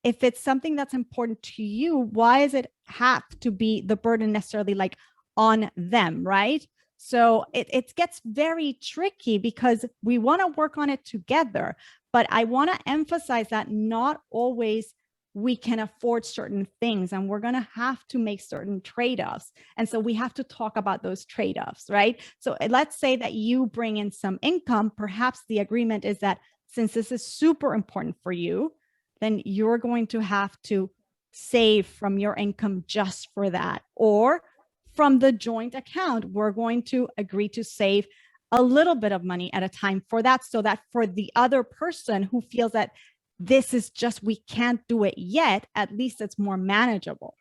if it's something that's important to you, why does it have to be the burden necessarily like on them, right? So it gets very tricky because we want to work on it together. But I want to emphasize that not always we can afford certain things and we're going to have to make certain trade-offs. And so we have to talk about those trade-offs, right? So let's say that you bring in some income. Perhaps the agreement is that since this is super important for you, then you're going to have to save from your income just for that. Or from the joint account, we're going to agree to save a little bit of money at a time for that, so that for the other person who feels that this is just, we can't do it yet, at least it's more manageable.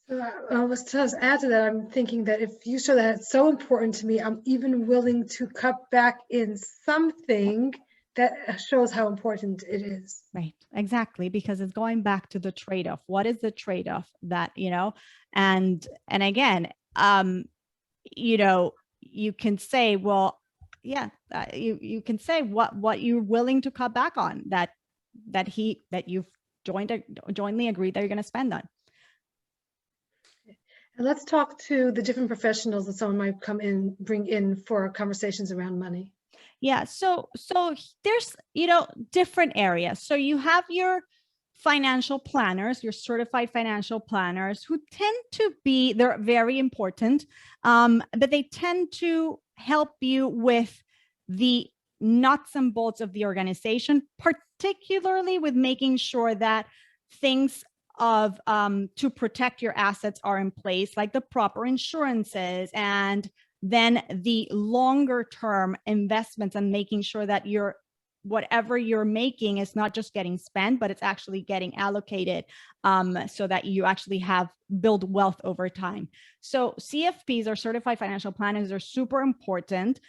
So I was to add to that, I'm thinking that if you show that it's so important to me, I'm even willing to cut back in something that shows how important it is. Right, exactly, because it's going back to the trade-off. What is the trade-off that, and again, you can say, well, yeah, you can say what you're willing to cut back on that you've jointly agreed that you're going to spend on. And let's talk to the different professionals that someone might bring in for conversations around money. Yeah, so there's different areas. So you have your financial planners, your certified financial planners, who tend to be, they're very important, but they tend to help you with the nuts and bolts of the organization, particularly with making sure that things to protect your assets are in place, like the proper insurances, and then the longer term investments, and making sure that you're whatever you're making is not just getting spent, but it's actually getting allocated, so that you actually build wealth over time. So CFPs, or certified financial planners, are super important.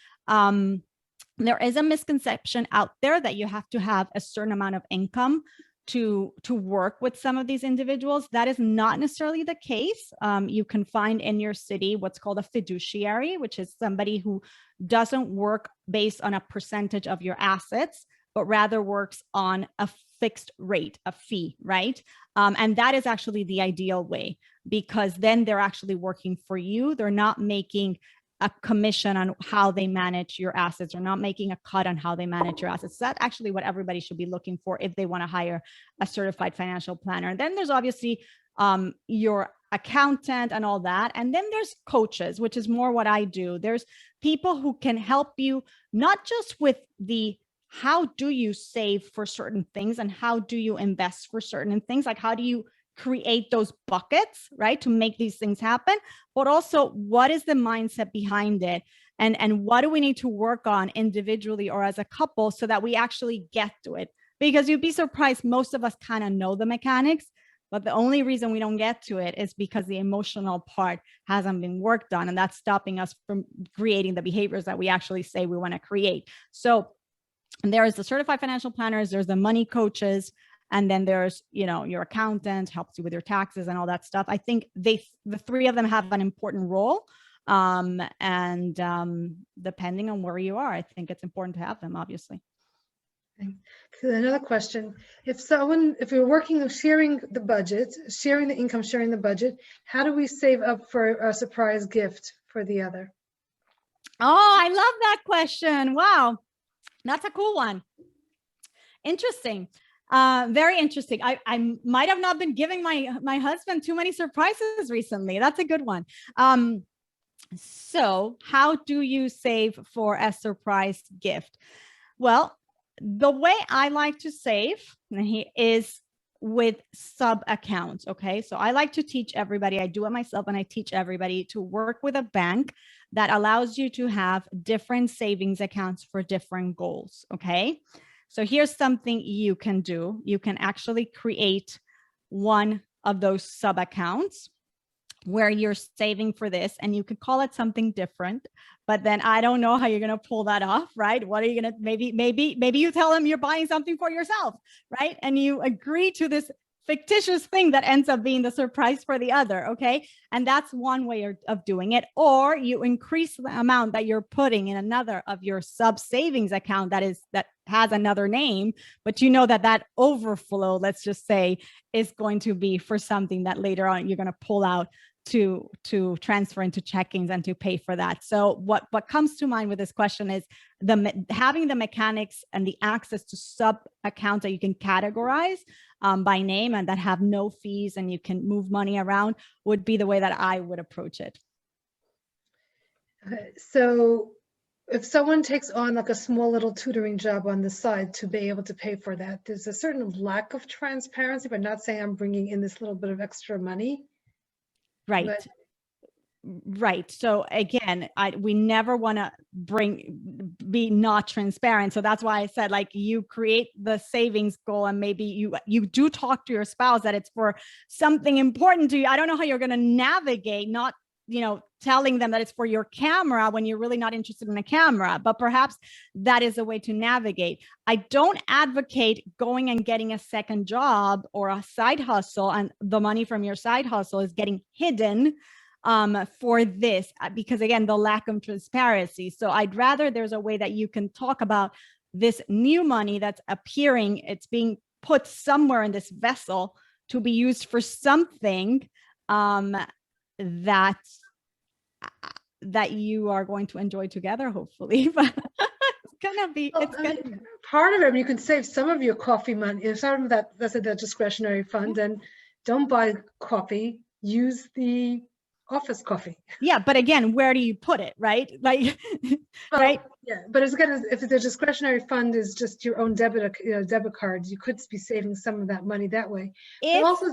There is a misconception out there that you have to have a certain amount of income to work with some of these individuals. That is not necessarily the case. You can find in your city what's called a fiduciary, which is somebody who doesn't work based on a percentage of your assets, but rather works on a fixed rate, a fee, right? And that is actually the ideal way, because then they're actually working for you. They're not making a commission on how they manage your assets, or not making a cut on how they manage your assets. That's actually what everybody should be looking for if they want to hire a certified financial planner. And then there's obviously your accountant and all that. And then there's coaches, which is more what I do. There's people who can help you, not just with the how do you save for certain things and how do you invest for certain things, like how do you create those buckets, right, to make these things happen, but also what is the mindset behind it, and what do we need to work on individually or as a couple so that we actually get to it. Because you'd be surprised, most of us kind of know the mechanics, but the only reason we don't get to it is because the emotional part hasn't been worked on, and that's stopping us from creating the behaviors that we actually say we want to create. So there's the certified financial planners, there's the money coaches, and then there's, your accountant helps you with your taxes and all that stuff. I think the three of them have an important role. And depending on where you are, I think it's important to have them, obviously. Another question. If we're working on sharing the budget, sharing the income, sharing the budget, how do we save up for a surprise gift for the other? Oh, I love that question. Wow. That's a cool one. Interesting. Very interesting. I might have not been giving my husband too many surprises recently. That's a good one. So how do you save for a surprise gift? Well, the way I like to save is with sub accounts. Okay. So I like to teach everybody, I do it myself, and I teach everybody to work with a bank that allows you to have different savings accounts for different goals. Okay. So here's something you can do. You can actually create one of those sub accounts where you're saving for this, and you could call it something different, but then I don't know how you're going to pull that off, right? What are you going to, maybe you tell them you're buying something for yourself, right? And you agree to this fictitious thing that ends up being the surprise for the other. Okay. And that's one way of doing it. Or you increase the amount that you're putting in another of your sub savings account that has another name, but you know that overflow, let's just say, is going to be for something that later on you're going to pull out to transfer into checkings and to pay for that. So what comes to mind with this question is having the mechanics and the access to sub accounts that you can categorize by name and that have no fees and you can move money around would be the way that I would approach it. So if someone takes on like a small little tutoring job on the side to be able to pay for that, there's a certain lack of transparency, but not saying I'm bringing in this little bit of extra money. Right. But right. So again, we never want to be not transparent. So that's why I said, like, you create the savings goal and maybe you do talk to your spouse that it's for something important to you. I don't know how you're going to navigate, not, telling them that it's for your camera when you're really not interested in a camera, but perhaps that is a way to navigate. I don't advocate going and getting a second job or a side hustle, and the money from your side hustle is getting hidden for this, because again, the lack of transparency. So I'd rather there's a way that you can talk about this new money that's appearing. It's being put somewhere in this vessel to be used for something that you are going to enjoy together, hopefully. But it's gonna be, part of it, you can save some of your coffee money, some of that's the discretionary fund, and don't buy coffee, use the office coffee. Yeah, but again, where do you put it, right? Like, right? Yeah, but it's again, if the discretionary fund is just your own debit cards, you could be saving some of that money that way. Also,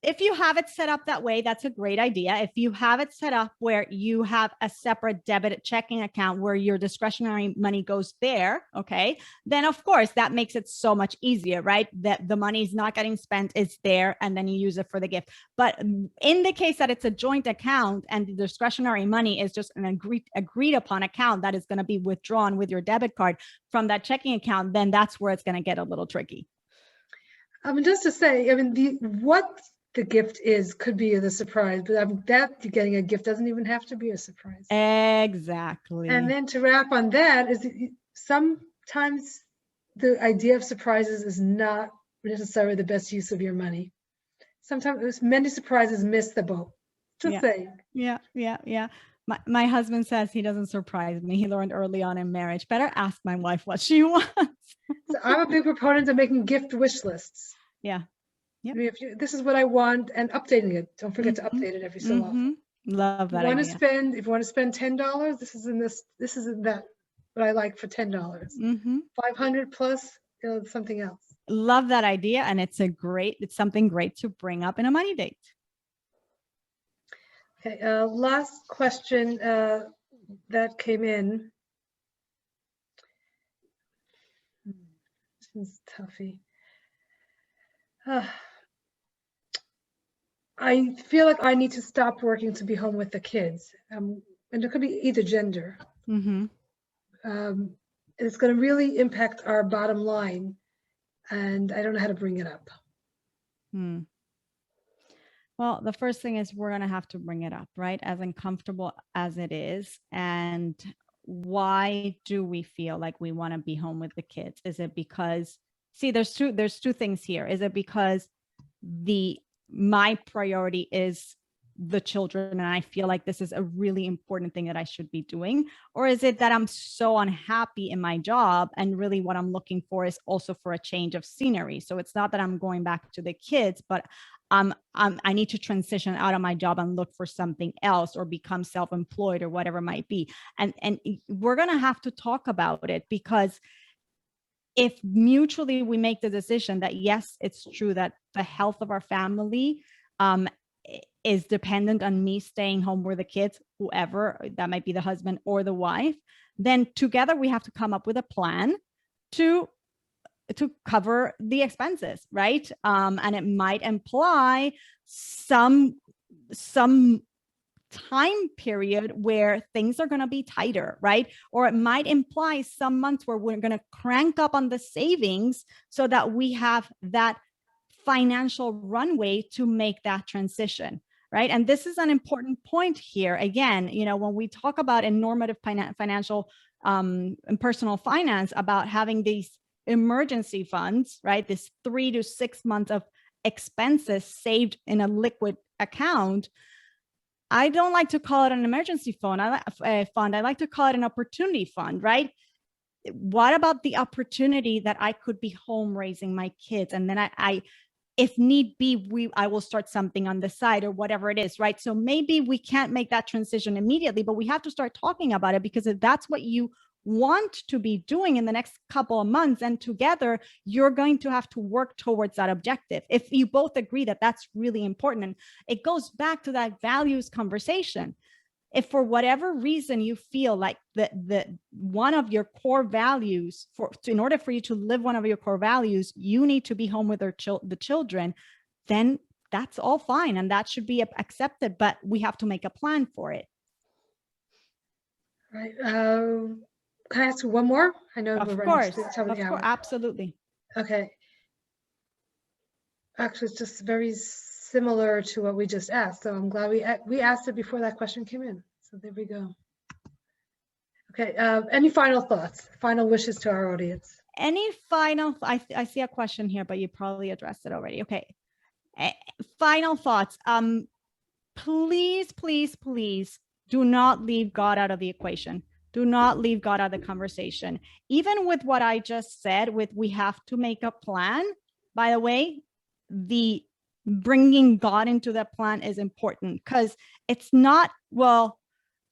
if you have it set up that way, that's a great idea. If you have it set up where you have a separate debit checking account where your discretionary money goes there, okay, then of course that makes it so much easier, right? That the money is not getting spent, it's there, and then you use it for the gift. But in the case that it's a joint account and the discretionary money is just an agreed upon account that is going to be withdrawn with your debit card from that checking account, then that's where it's going to get a little tricky. I mean, just to say, I mean, what the gift is could be the surprise, but that you're getting a gift doesn't even have to be a surprise. Exactly. And then to wrap on that is sometimes the idea of surprises is not necessarily the best use of your money. Sometimes many surprises miss the boat. Just saying. Yeah. My husband says he doesn't surprise me. He learned early on in marriage. Better ask my wife what she wants. So I'm a big proponent of making gift wish lists. Yeah. Yep. I mean, this is what I want, and updating it. Don't forget to update it every so often. Love that. If you want to spend $10, this is in that. What I like for $10. 500 plus, something else. Love that idea, and it's something great to bring up in a money date. Okay, last question that came in. This is toughy. I feel like I need to stop working to be home with the kids. And it could be either gender. It's going to really impact our bottom line, and I don't know how to bring it up. Well, the first thing is we're going to have to bring it up, right? As uncomfortable as it is. And why do we feel like we want to be home with the kids? Is it because, see, there's two things here. Is it because my priority is the children and I feel like this is a really important thing that I should be doing? Or is it that I'm so unhappy in my job and really what I'm looking for is also for a change of scenery? So it's not that I'm going back to the kids, but I need to transition out of my job and look for something else or become self-employed or whatever it might be. And we're going to have to talk about it, because if mutually we make the decision that, yes, it's true that the health of our family is dependent on me staying home with the kids, whoever, that might be the husband or the wife, then together we have to come up with a plan to cover the expenses, right? And it might imply some time period where things are going to be tighter, right? Or it might imply some months where we're going to crank up on the savings so that we have that financial runway to make that transition, right? And this is an important point here. Again, when we talk about in normative financial and personal finance, about having these emergency funds, right? This 3 to 6 months of expenses saved in a liquid account. I don't like to call it an emergency fund. I like to call it an opportunity fund, right? What about the opportunity that I could be home raising my kids, and then I if need be, I will start something on the side or whatever it is, right? So maybe we can't make that transition immediately, but we have to start talking about it, because if that's what you want to be doing in the next couple of months, and together you're going to have to work towards that objective. If you both agree that that's really important, and it goes back to that values conversation. If for whatever reason you feel like the one of your core values, in order for you to live one of your core values, you need to be home with the children, then that's all fine and that should be accepted, but we have to make a plan for it. Right. Can I ask one more? I know we're running to the top of the hour. Absolutely. Okay. Actually, it's just very similar to what we just asked. So I'm glad we asked it before that question came in. So there we go. Okay. Any final thoughts, final wishes to our audience? Any final, I see a question here, but you probably addressed it already. Okay. Final thoughts. Please, please, please do not leave God out of the equation. Do not leave God out of the conversation. Even with what I just said, we have to make a plan. By the way, the bringing God into that plan is important, because it's not, well,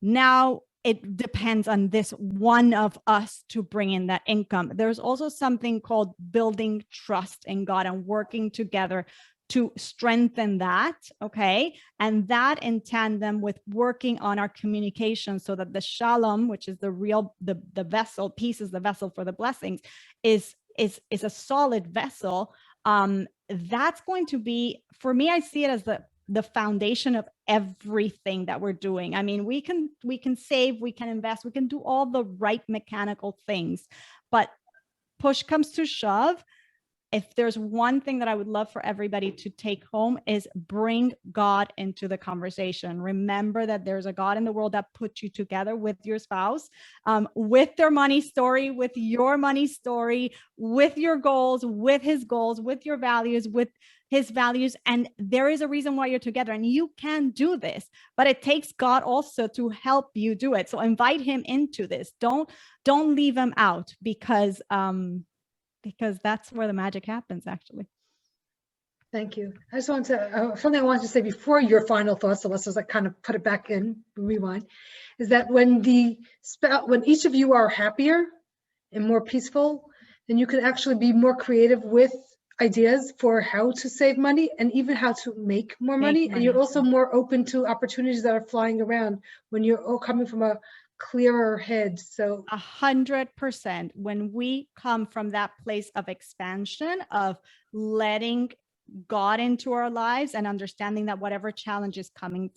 now it depends on this one of us to bring in that income. There's also something called building trust in God and working together to strengthen that, okay? And that in tandem with working on our communication so that the shalom, which is the real, the vessel, peace is the vessel for the blessings, is a solid vessel. That's going to be, for me, I see it as the foundation of everything that we're doing. I mean, we can save, we can invest, we can do all the right mechanical things, but push comes to shove. If there's one thing that I would love for everybody to take home is bring God into the conversation. Remember that there's a God in the world that put you together with your spouse, with their money story, with your money story, with your goals, with his goals, with your values, with his values. And there is a reason why you're together, and you can do this, but it takes God also to help you do it. So invite him into this. Don't leave him out, because that's where the magic happens, actually. Thank you. I just wanted to, something I wanted to say before your final thoughts, so let's just like kind of put it back in, rewind, is that when each of you are happier and more peaceful, then you can actually be more creative with ideas for how to save money and even how to make more money. And you're also more open to opportunities that are flying around when you're all coming from a clearer head. So 100%, when we come from that place of expansion, of letting God into our lives and understanding that whatever challenge is coming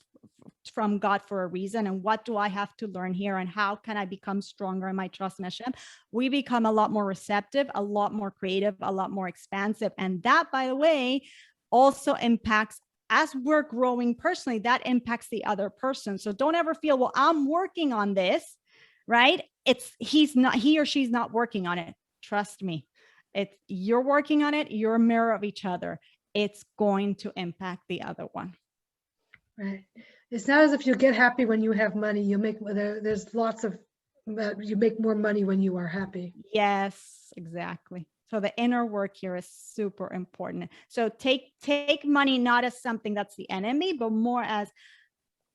from God for a reason, and what do I have to learn here, and how can I become stronger in my trust in Hashem, we become a lot more receptive, a lot more creative, a lot more expansive. And that, by the way, also impacts, as we're growing personally, that impacts the other person. So don't ever feel, well, I'm working on this, right? He or she's not working on it. Trust me, you're working on it. You're a mirror of each other. It's going to impact the other one. Right. It's not as if you get happy when you have money. You make, there's lots of, you make more money when you are happy. Yes, exactly. So the inner work here is super important. So take money not as something that's the enemy, but more as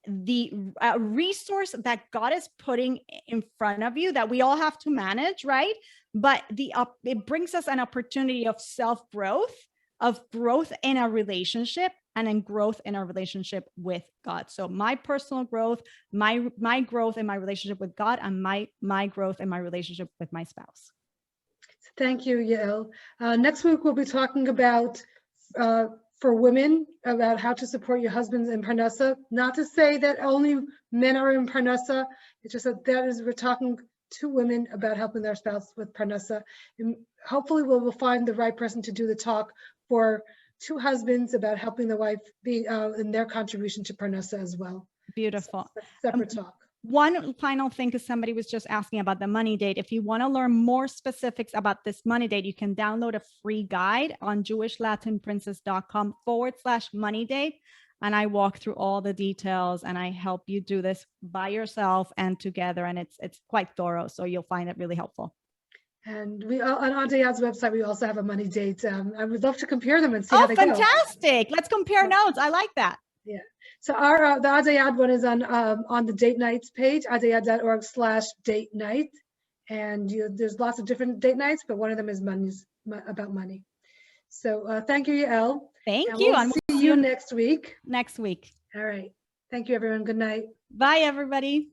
the resource that God is putting in front of you that we all have to manage, right? But it brings us an opportunity of self-growth, of growth in a relationship, and in growth in our relationship with God. So my personal growth, my growth in my relationship with God, and my growth in my relationship with my spouse. Thank you, Yael. Next week, we'll be talking about, for women, about how to support your husbands in Parnassa. Not to say that only men are in Parnassa. It's just that we're talking to women about helping their spouse with Parnassa. And hopefully we'll find the right person to do the talk for two husbands about helping the wife be in their contribution to Parnassa as well. Beautiful. So, separate talk. One final thing, because somebody was just asking about the money date. If you want to learn more specifics about this money date, you can download a free guide on jewishlatinprincess.com/money date. And I walk through all the details, and I help you do this by yourself and together. And it's quite thorough. So you'll find it really helpful. And we on Adai Ad's website, we also have a money date. I would love to compare them and see how they go. Fantastic. Let's compare notes. I like that. Yeah. So the Adai Ad one is on the date nights page, adaiad.org/date night. And there's lots of different date nights, but one of them is about money. So thank you, Yael. Thank and you. We'll see you next week. Next week. All right. Thank you, everyone. Good night. Bye, everybody.